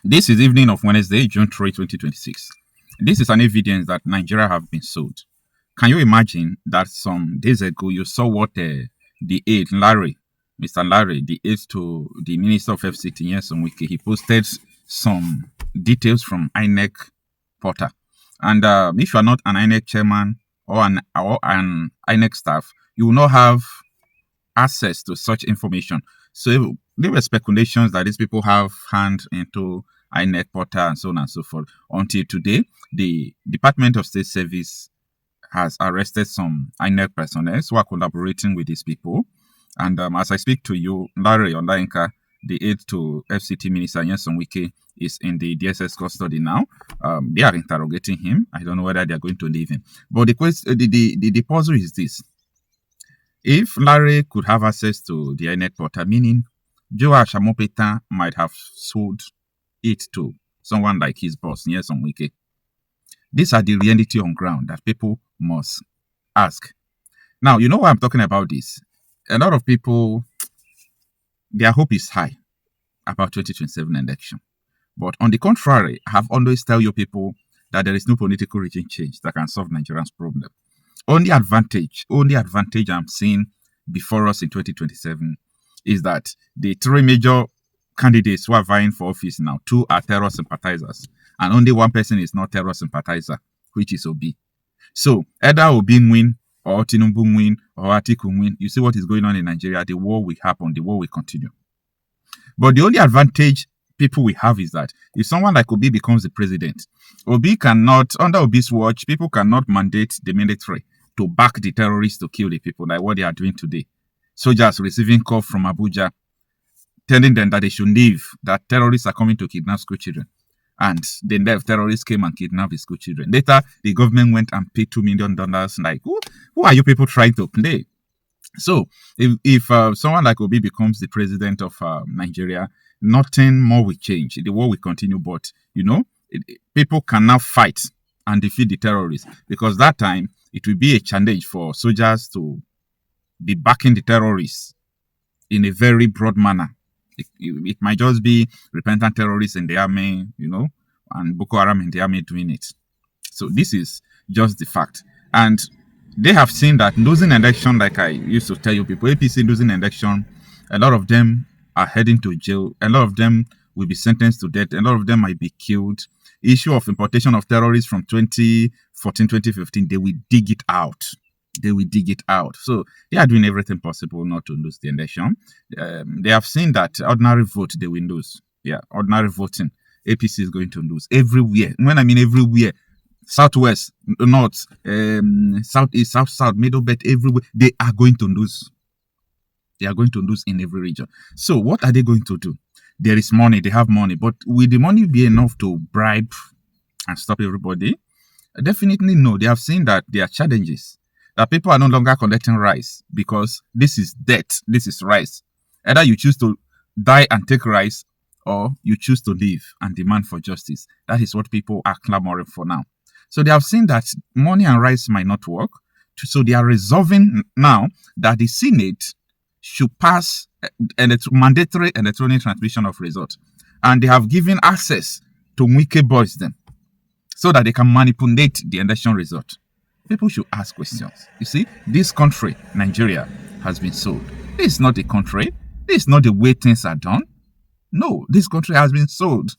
This is evening of Wednesday, June 3, 2026. This is an evidence that Nigeria have been sold. Can you imagine that some days ago you saw what the aide, Mr. Larry, the aide to the Minister of FCT, Wike, he posted some details from INEC portal. And if you are not an INEC chairman or an INEC staff, you will not have access to such information. So there were speculations that these people have hand into INEC portal and so on and so forth. Until today, the Department of State Service has arrested some INEC personnel who are collaborating with these people. And as I speak to you, Larry Olainka, the aide to FCT Minister Nyesom Wike, is in the DSS custody now. They are interrogating him. I don't know whether they are going to leave him. But the question, the puzzle is this. If Larry could have access to the INEC portal, meaning Joe Ashamopeta might have sold it to someone like his boss, Nyesom Wike. These are the reality on ground that people must ask. Now, you know why I'm talking about this? A lot of people, their hope is high about 2027 election. But on the contrary, I have always tell you people that there is no political regime change that can solve Nigerians' problem. Only advantage I'm seeing before us in 2027 is that the three major candidates who are vying for office now, two are terror sympathizers, and only one person is not terror sympathizer, which is Obi. So either Obi win or Tinubu win or Atiku win. You see what is going on in Nigeria. The war will happen. The war will continue. But the only advantage people will have is that if someone like Obi becomes the president, Obi cannot, under Obi's watch, people cannot mandate the military to back the terrorists to kill the people like what they are doing today. Soldiers receiving call from Abuja telling them that they should leave, that terrorists are coming to kidnap school children. And then the terrorists came and kidnapped the school children. Later, the government went and paid $2 million. Like, who are you people trying to play? So, if someone like Obi becomes the president of Nigeria, nothing more will change. The war will continue, but, people can now fight and defeat the terrorists. Because that time, it will be a challenge for soldiers to be backing the terrorists in a very broad manner. It might just be repentant terrorists in the army, and Boko Haram in the army doing it. So this is just the fact. And they have seen that losing election, like I used to tell you people, APC losing election, a lot of them are heading to jail. A lot of them will be sentenced to death. A lot of them might be killed. Issue of importation of terrorists from 2014, 2015, they will dig it out. They will dig it out. So they are doing everything possible not to lose the election. They have seen that ordinary vote, they will lose. Yeah, ordinary voting, APC is going to lose everywhere. When I mean everywhere, southwest, north, southeast, south, middle belt, everywhere, they are going to lose. They are going to lose in every region. So what are they going to do? There is money, they have money, but will the money be enough to bribe and stop everybody? Definitely no. They have seen that there are challenges. That people are no longer collecting rice because this is debt, this is rice. Either you choose to die and take rice or you choose to live and demand for justice. That is what people are clamoring for now. So they have seen that money and rice might not work. So they are resolving now that the Senate should pass mandatory electronic transmission of results. And they have given access to Wike boys then so that they can manipulate the election result. People should ask questions. You see, this country, Nigeria, has been sold. This is not a country. This is not the way things are done. No, this country has been sold.